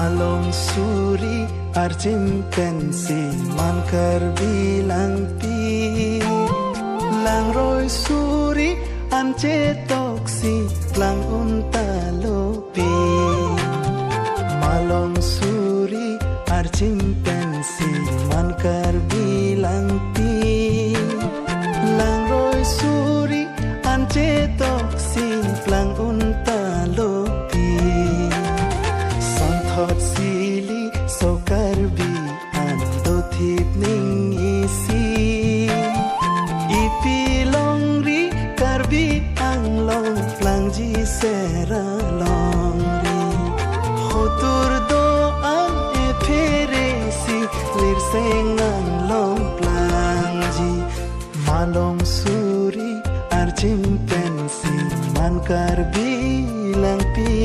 Malong suri archimpansi mankar bilang pi lang roy suri ance toksi lang untalopi Malong suri archimpansi mankar bilang pi lang roy suri ance toksi lang untalopi Thot sili so karbi ando thip ning isi ipilong ri karbi ang long plang ji sera long ri hotur do ang eferesi lir seng ang long plang ji malong suri archimpansi man karbi lang pi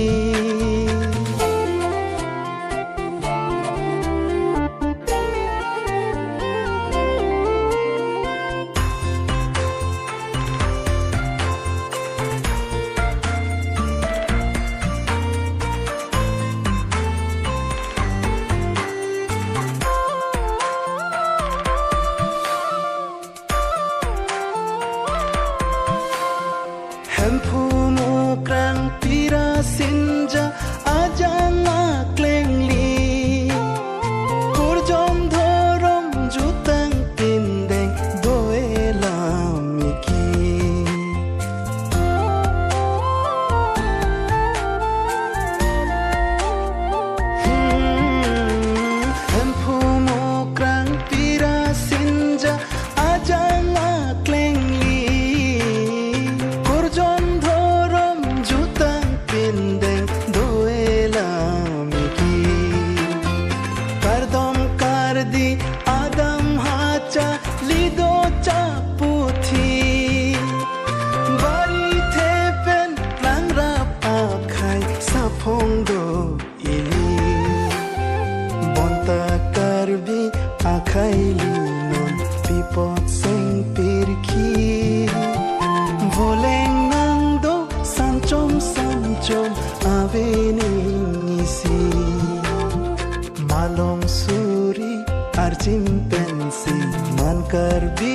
Hempu mukrang pira sinja ajang akleng li Kurjom dhorom jutang pindeng doelam iki Hempu mukrang pira sinja ajang akleng li Adam hacha lido chaputhi bari thepen langra pakhai saphong do ili bonta karbi akhai linon pipot seng pirki voleng nang do sanchom avening isi malong suri archimpansi man karbi